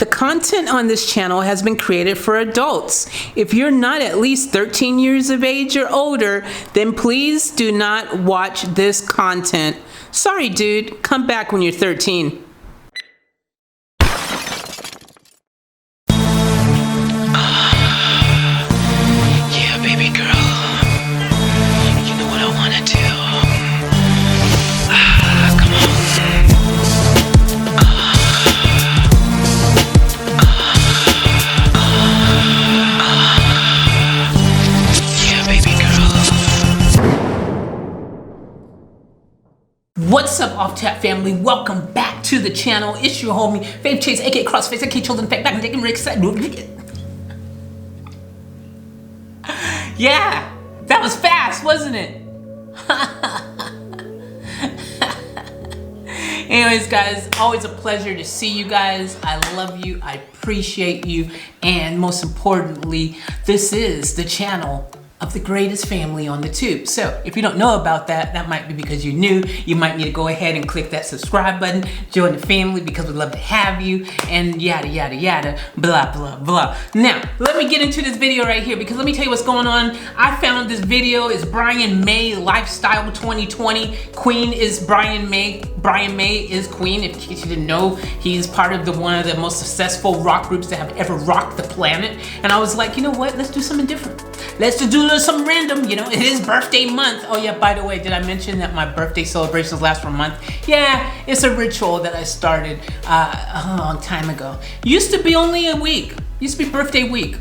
The content on this channel has been created for adults. If you're not at least 13 years of age or older, then please do not watch this content. Sorry, dude. Come back when you're 13. Yeah, baby girl. You know what I wanna do. Come on. Yeah, baby girl. What's up, Off Tap family? Welcome back to the channel. It's your homie, Faith Chase, aka Crossifex, aka Children Fact, back and taking Rick's side. Yeah, that was fast, wasn't it? Anyways, guys, always a pleasure to see you guys. I love you, I appreciate you, and most importantly, this is the channel of the greatest family on the tube. So if you don't know about that, that might be because you're new. You might need to go ahead and click that subscribe button, join the family because we'd love to have you, and yada, yada, yada, blah, blah, blah. Now, let me get into this video right here because let me tell you what's going on. I found this video is Brian May Lifestyle 2020. Queen is Brian May. Brian May is Queen. If you didn't know, he's part of one of the most successful rock groups that have ever rocked the planet. And I was like, you know what? Let's do something different. Let's do something random, you know, it is birthday month. Oh yeah, by the way, did I mention that my birthday celebrations last for a month? Yeah, it's a ritual that I started a long time ago. Used to be only a week, used to be birthday week.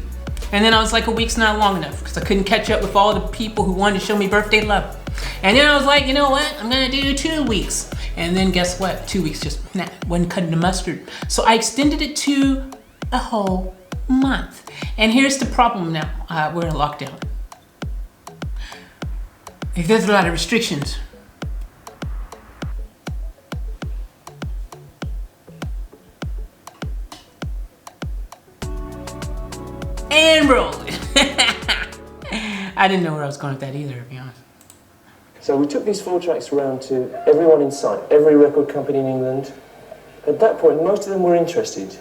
And then I was like, a week's not long enough because I couldn't catch up with all the people who wanted to show me birthday love. And then I was like, you know what, I'm gonna do 2 weeks. And then guess what, 2 weeks just wasn't cutting the mustard. So I extended it to a whole month. And here's the problem now, we're in lockdown. There's a lot of restrictions. And rolling. I didn't know where I was going with that either, to be honest. So we took these 4 tracks around to everyone in sight, every record company in England. At that point, most of them were interested,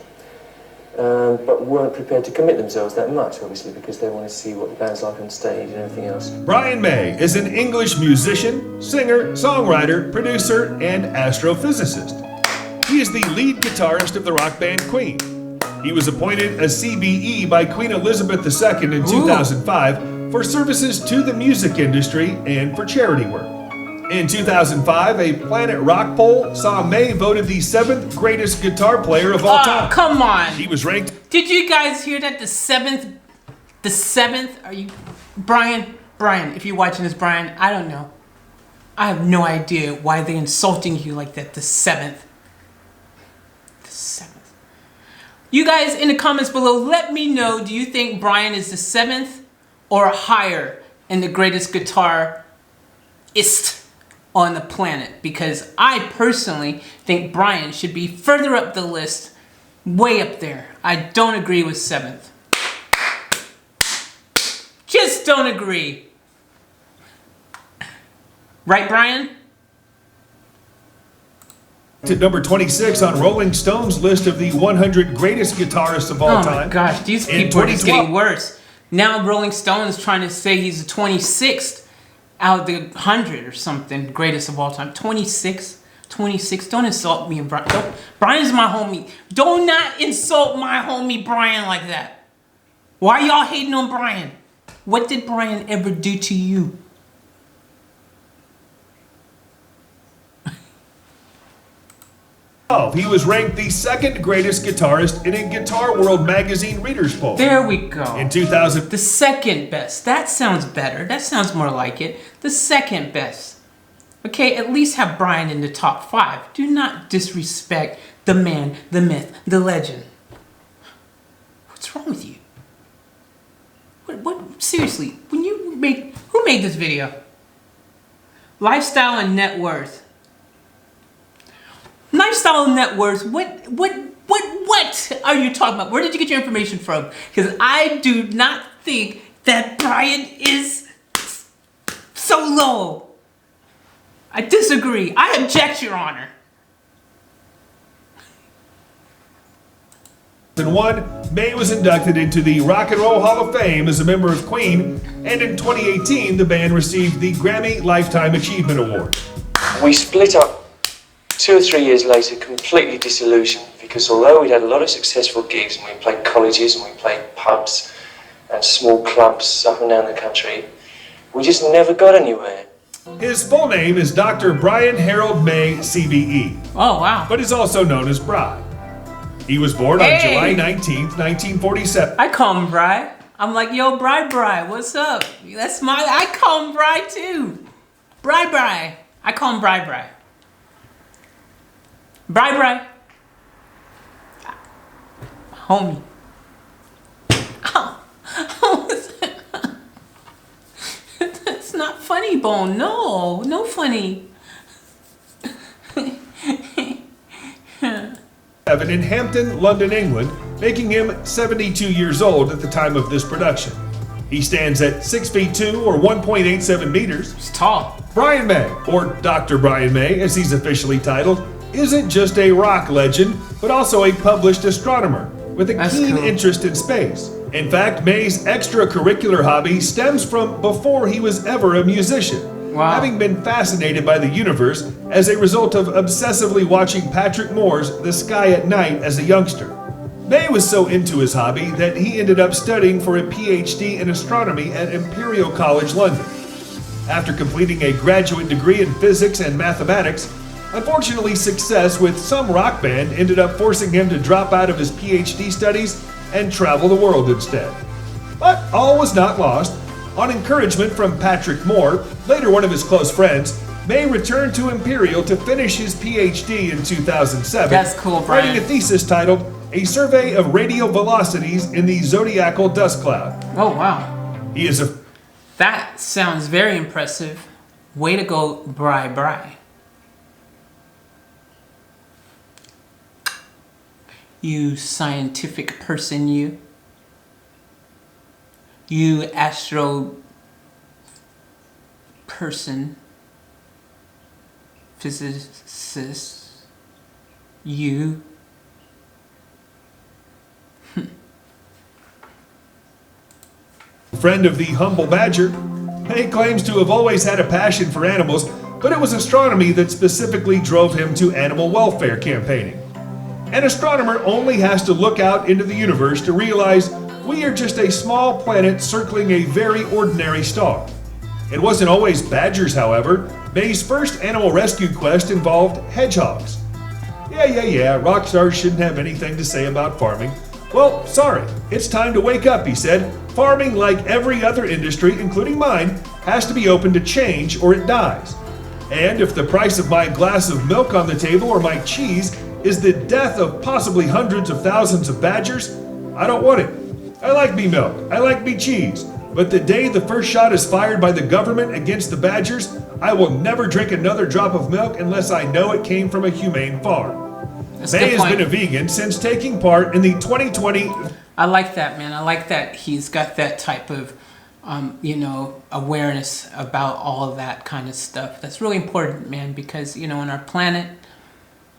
but weren't prepared to commit themselves that much, obviously, because they wanted to see what the band's like on stage and everything else. Brian May is an English musician, singer, songwriter, producer, and astrophysicist. He is the lead guitarist of the rock band Queen. He was appointed a CBE by Queen Elizabeth II in 2005 for services to the music industry and for charity work. In 2005, a Planet Rock poll saw May voted the 7th greatest guitar player of all time. Come on. He was ranked. Did you guys hear that? The seventh, are you, Brian, if you're watching this, Brian, I don't know. I have no idea why they're insulting you like that, the 7th. The 7th. You guys in the comments below, let me know, do you think Brian is the 7th or higher in the greatest guitarist on the planet? Because I personally think Brian should be further up the list, way up there. I don't agree with 7th. Just don't agree. Right, Brian? To number 26 on Rolling Stone's list of the 100 greatest guitarists of all time. Oh my gosh, these people are just getting worse. Now Rolling Stone is trying to say he's the 26th out of the 100 or something, greatest of all time. 26, don't insult me, Brian. Brian's my homie. Do not insult my homie Brian like that. Why y'all hating on Brian? What did Brian ever do to you? He was ranked the 2nd greatest guitarist in a Guitar World magazine readers poll. There we go. In 2000. The 2nd best. That sounds better. That sounds more like it. The 2nd best. Okay, at least have Brian in the top 5. Do not disrespect the man, the myth, the legend. What's wrong with you? What seriously, who made this video? Lifestyle and net worth. Lifestyle and net worth, what are you talking about? Where did you get your information from? Because I do not think that Brian is so low. I disagree. I object, Your Honor. 2001, May was inducted into the Rock and Roll Hall of Fame as a member of Queen, and in 2018, the band received the Grammy Lifetime Achievement Award. We split up 2 or 3 years later, completely disillusioned, because although we'd had a lot of successful gigs and we played colleges and we played pubs and small clubs up and down the country, we just never got anywhere. His full name is Dr. Brian Harold May, CBE. Oh, wow. But is also known as Bry. He was born on July 19th, 1947. I call him Bry. I'm like, yo, Bry, what's up? I call him Bry too. Bry. I call him Bry. Bry. Homie. That's not funny, Bone. No funny. In Hampton, London, England, making him 72 years old at the time of this production. He stands at 6 feet 2 or 1.87 meters. He's tall. Brian May, or Dr. Brian May as he's officially titled, isn't just a rock legend, but also a published astronomer with a keen interest in space. In fact, May's extracurricular hobby stems from before he was ever a musician. Wow. Having been fascinated by the universe as a result of obsessively watching Patrick Moore's The Sky at Night as a youngster. May was so into his hobby that he ended up studying for a PhD in astronomy at Imperial College London. After completing a graduate degree in physics and mathematics, unfortunately success with some rock band ended up forcing him to drop out of his PhD studies and travel the world instead. But all was not lost. On encouragement from Patrick Moore, later one of his close friends, May returned to Imperial to finish his PhD in 2007. That's cool, Brian. Writing a thesis titled A Survey of Radial Velocities in the Zodiacal Dust Cloud. Oh, wow. That sounds very impressive. Way to go, Bry. You scientific person, you. You astro person, physicist, you. Friend of the humble badger, May claims to have always had a passion for animals, but it was astronomy that specifically drove him to animal welfare campaigning. An astronomer only has to look out into the universe to realize we are just a small planet circling a very ordinary star. It wasn't always badgers, however. May's first animal rescue quest involved hedgehogs. Yeah, rock stars shouldn't have anything to say about farming. Well, sorry, it's time to wake up, he said. Farming, like every other industry, including mine, has to be open to change or it dies. And if the price of my glass of milk on the table or my cheese is the death of possibly hundreds of thousands of badgers, I don't want it. I like me milk, I like me cheese, but the day the first shot is fired by the government against the badgers, I will never drink another drop of milk unless I know it came from a humane farm. May has been a vegan since taking part in the 2020... I like that, man. I like that he's got that type of, awareness about all of that kind of stuff. That's really important, man, because, on our planet,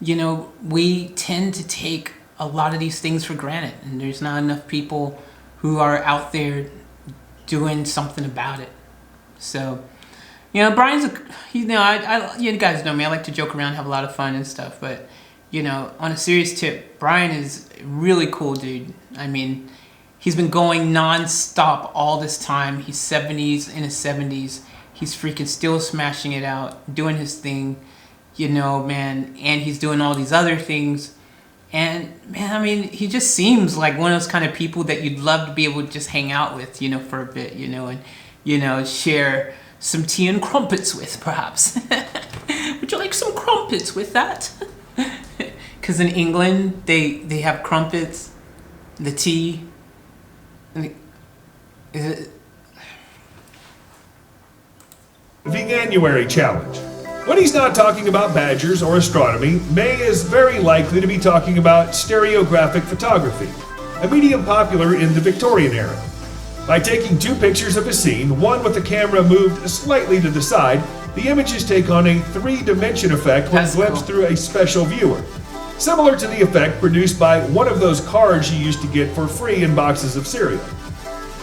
we tend to take a lot of these things for granted, and there's not enough people who are out there doing something about it. So, Brian's, you guys know me. I like to joke around, have a lot of fun and stuff. But, on a serious tip, Brian is a really cool dude. I mean, he's been going non-stop all this time. He's in his 70s. He's freaking still smashing it out, doing his thing, man. And he's doing all these other things. And man, I mean, he just seems like one of those kind of people that you'd love to be able to just hang out with, for a bit, and, share some tea and crumpets with, perhaps. Would you like some crumpets with that? Because in England, they have crumpets, the tea, and Veganuary Challenge. When he's not talking about badgers or astronomy, May is very likely to be talking about stereographic photography, a medium popular in the Victorian era. By taking two pictures of a scene, one with the camera moved slightly to the side, the images take on a three-dimension effect when glimpsed through a special viewer. similar to the effect produced by one of those cards you used to get for free in boxes of cereal.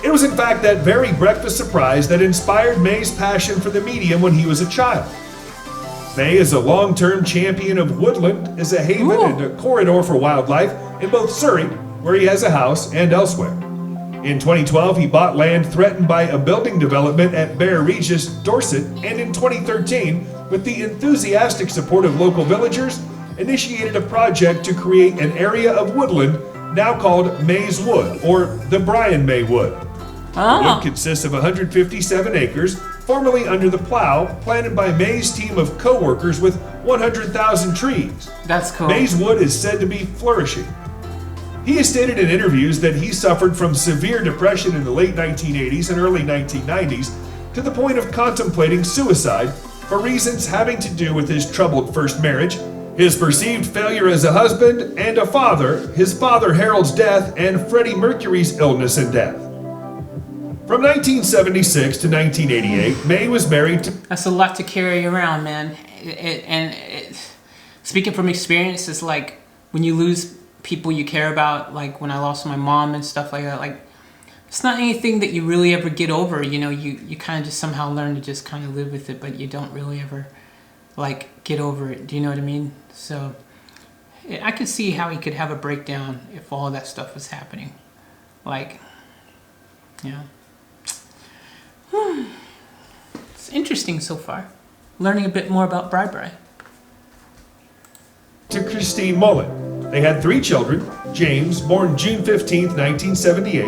It was in fact that very breakfast surprise that inspired May's passion for the medium when he was a child. May is a long-term champion of woodland as a haven and a corridor for wildlife in both Surrey, where he has a house, and elsewhere. In 2012, he bought land threatened by a building development at Bear Regis, Dorset, and in 2013, with the enthusiastic support of local villagers, initiated a project to create an area of woodland now called May's Wood, or the Brian May Wood. The wood consists of 157 acres, formerly under the plow, planted by May's team of co-workers with 100,000 trees. That's cool. May's Wood is said to be flourishing. He has stated in interviews that he suffered from severe depression in the late 1980s and early 1990s to the point of contemplating suicide for reasons having to do with his troubled first marriage, his perceived failure as a husband and a father, his father Harold's death, and Freddie Mercury's illness and death. From 1976 to 1988, May was married to... That's a lot to carry around, man. Speaking from experience, it's like when you lose people you care about, like when I lost my mom and stuff like that, like it's not anything that you really ever get over, you know. You kind of just somehow learn to just kind of live with it, but you don't really ever like get over it. Do you know what I mean? So I could see how he could have a breakdown if all that stuff was happening. Like, yeah. It's interesting so far, learning a bit more about Bri. To Christine Mullen. They had 3 children: James, born June 15, 1978,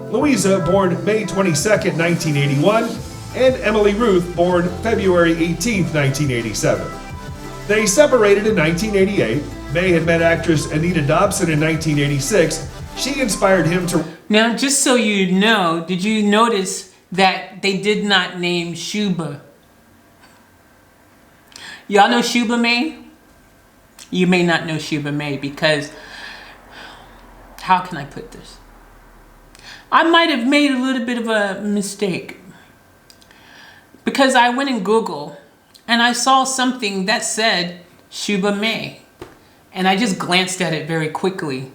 Louisa, born May 22, 1981, and Emily Ruth, born February 18, 1987. They separated in 1988. May had met actress Anita Dobson in 1986. She inspired him to... Now, just so you know, did you notice that they did not name Shuba? Y'all know Shuba May? You may not know Shuba May because, how can I put this? I might have made a little bit of a mistake because I went in Google and I saw something that said Shuba May, and I just glanced at it very quickly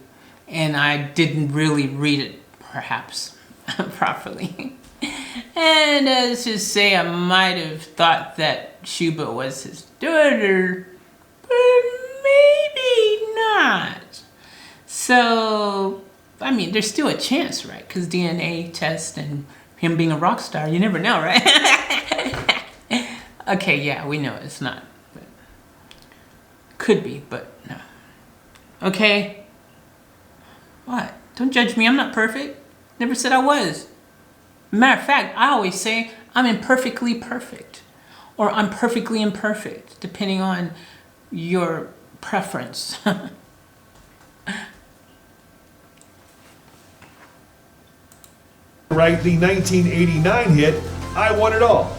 and I didn't really read it perhaps properly. And let's just say I might have thought that Shuba was his daughter, but maybe not. So, I mean, there's still a chance, right? Because DNA test and him being a rock star, you never know, right? Okay, yeah, we know it's not. But could be, but no. Okay? What? Don't judge me, I'm not perfect. Never said I was. Matter of fact, I always say I'm imperfectly perfect. Or I'm perfectly imperfect, depending on your preference. Write the 1989 hit, I Want It All.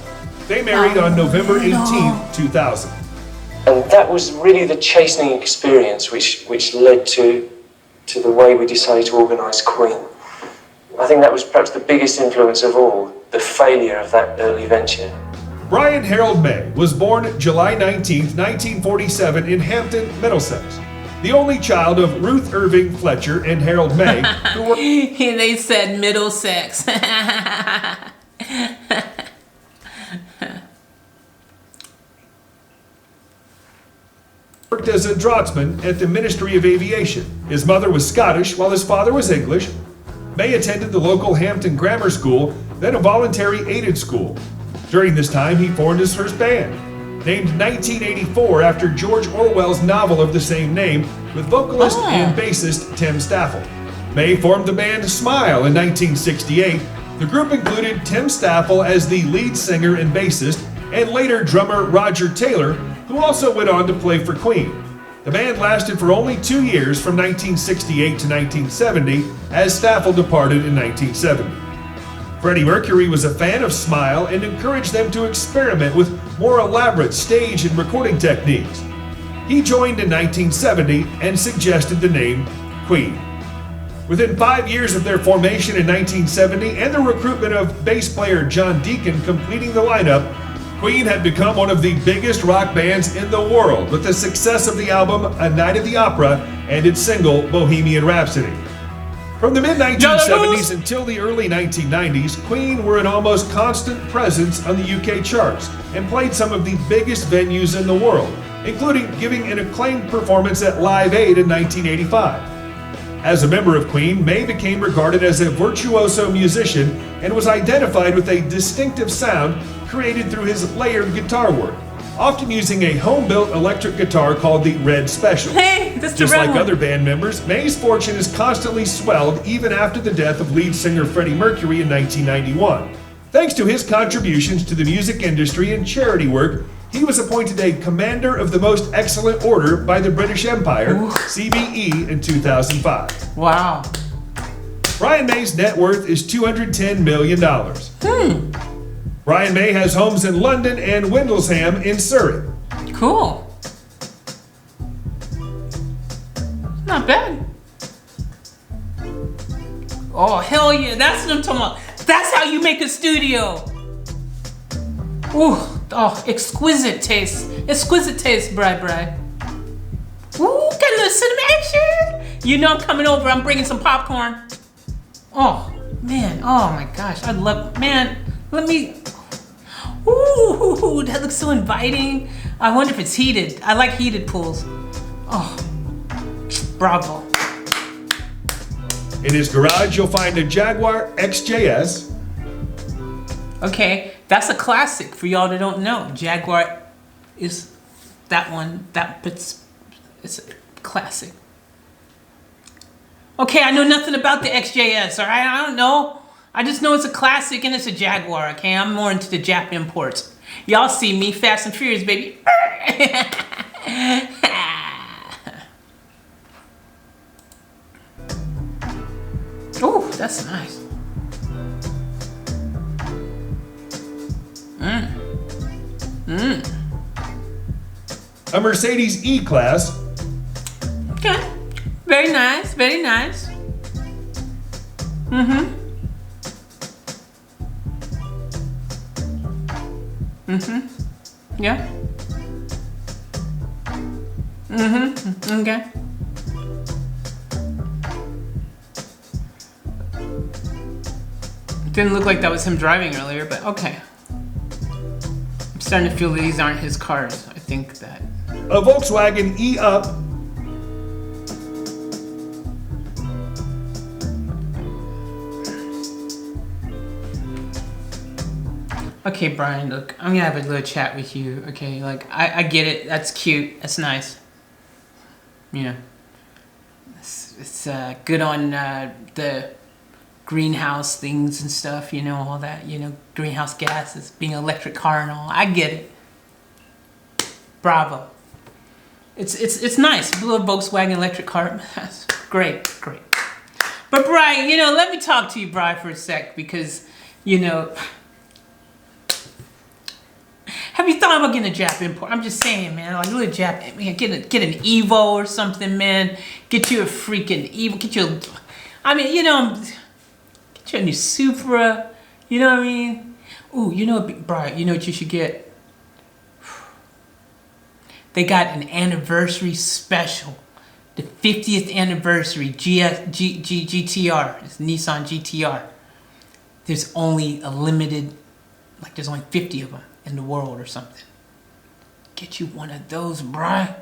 They married on November 18, 2000. And that was really the chastening experience which led to the way we decided to organise Queen. I think that was perhaps the biggest influence of all, the failure of that early venture. Brian Harold May was born July 19, 1947 in Hampton, Middlesex. The only child of Ruth Irving Fletcher and Harold May, who were... They said Middlesex. worked as a draughtsman at the Ministry of Aviation. His mother was Scottish, while his father was English. May attended the local Hampton Grammar School, then a voluntary aided school. During this time, he formed his first band, named 1984 after George Orwell's novel of the same name, with vocalist and bassist Tim Staffel. May formed the band Smile in 1968. The group included Tim Staffel as the lead singer and bassist, and later drummer Roger Taylor, who also went on to play for Queen. The band lasted for only 2 years, from 1968 to 1970, as Staffel departed in 1970. Freddie Mercury was a fan of Smile and encouraged them to experiment with more elaborate stage and recording techniques. He joined in 1970 and suggested the name Queen. Within 5 years of their formation in 1970 and the recruitment of bass player John Deacon completing the lineup, Queen had become one of the biggest rock bands in the world with the success of the album A Night at the Opera and its single Bohemian Rhapsody. From the mid-1970s until the early 1990s, Queen were an almost constant presence on the UK charts and played some of the biggest venues in the world, including giving an acclaimed performance at Live Aid in 1985. As a member of Queen, May became regarded as a virtuoso musician and was identified with a distinctive sound created through his layered guitar work, often using a home-built electric guitar called the Red Special. Hey, that's the Just red like one. other band members, May's fortune has constantly swelled even after the death of lead singer Freddie Mercury in 1991. Thanks to his contributions to the music industry and charity work, he was appointed a Commander of the Most Excellent Order by the British Empire, CBE, in 2005. Wow. Brian May's net worth is $210 million. Brian May has homes in London and Windlesham in Surrey. Cool. Not bad. Oh, hell yeah. That's what I'm talking about. That's how you make a studio. Ooh, oh, exquisite taste. Exquisite taste, Bri. Ooh, got a little cinema action. You know I'm coming over. I'm bringing some popcorn. Oh, man. Oh, my gosh. I love, man, let me, ooh, that looks so inviting. I wonder if it's heated. I like heated pools. Oh, bravo. In his garage, you'll find a Jaguar XJS, Okay, that's a classic for y'all that don't know. Jaguar is that one, it's a classic. Okay, I know nothing about the XJS, all right? I don't know. I just know it's a classic and it's a Jaguar, okay? I'm more into the Jap imports. Y'all see me, Fast and Furious, baby. Ooh, that's nice. a Mercedes E-Class, Okay. Very nice, very nice. Yeah. Okay. Didn't look like that was him driving earlier, but okay. I'm starting to feel that these aren't his cars. I think that. a Volkswagen E-Up, Okay, Brian, look, I'm gonna have a little chat with you, okay? Like, I get it, that's cute, that's nice. You know, it's good on the greenhouse things and stuff, you know, all that, you know, greenhouse gases, being an electric car and all, I get it. Bravo. It's nice, a little Volkswagen electric car, that's great, great. But Brian, you know, let me talk to you, Brian, for a sec, because, you know, have you thought about getting a Jap import? I'm just saying, man, like a little Jap, man, get an Evo or something, man. Get you a freaking Evo, get you I mean, you know, get you a new Supra, you know what I mean? Ooh, you know what, Brian, you know what you should get? They got an anniversary special. The 50th anniversary GTR. It's Nissan GTR. There's only a limited, like there's only 50 of them in the world or something. Get you one of those, bruh.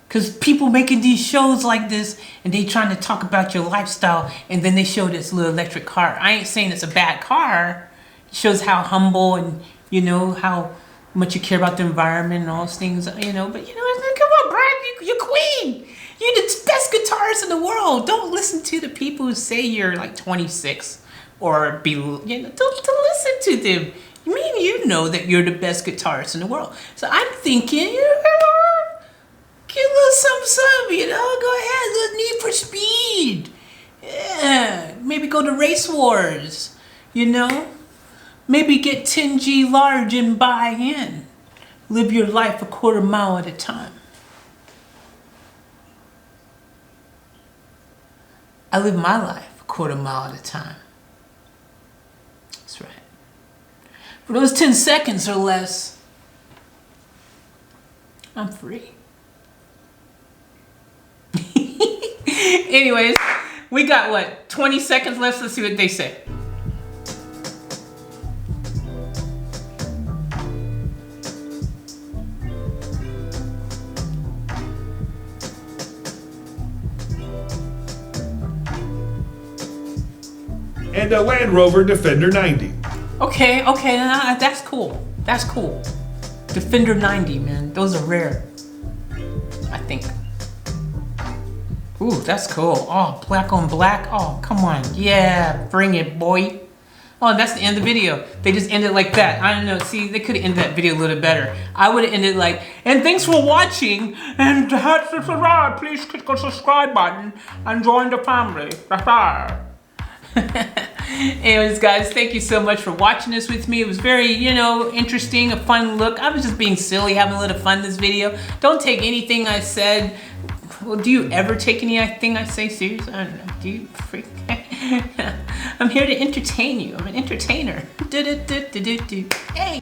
Because people making these shows like this and they trying to talk about your lifestyle and then they show this little electric car. I ain't saying it's a bad car. It shows how humble and, you know, how much you care about the environment and all those things, you know. But, you know, come on, bruh, you're queen. You're the best guitarist in the world. Don't listen to the people who say you're like 26 or be, you know, don't listen to them. You know that you're the best guitarist in the world. So I'm thinking, you know, get a little something, you know, go ahead, a little Need for Speed. Yeah, maybe go to Race Wars, you know. Maybe get 10G large and buy in. Live your life a quarter mile at a time. I live my life a quarter mile at a time. That's right. For those 10 seconds or less, I'm free. Anyways, we got what, 20 seconds left. Let's see what they say. And a Land Rover Defender 90. Okay, that's cool. That's cool. Defender 90, man. Those are rare, I think. Ooh, that's cool. Oh, black on black. Oh, come on. Yeah, bring it, boy. Oh, that's the end of the video. They just ended like that. I don't know. See, they could have ended that video a little better. I would have ended like, and thanks for watching. And please click the subscribe button and join the family. Bye-bye. Anyways, guys, thank you so much for watching this with me. It was very, interesting, a fun look. I was just being silly, having a little fun this video. Don't take anything I said. Well, do you ever take anything I say serious? I don't know. Do you freak? I'm here to entertain you. I'm an entertainer. Hey.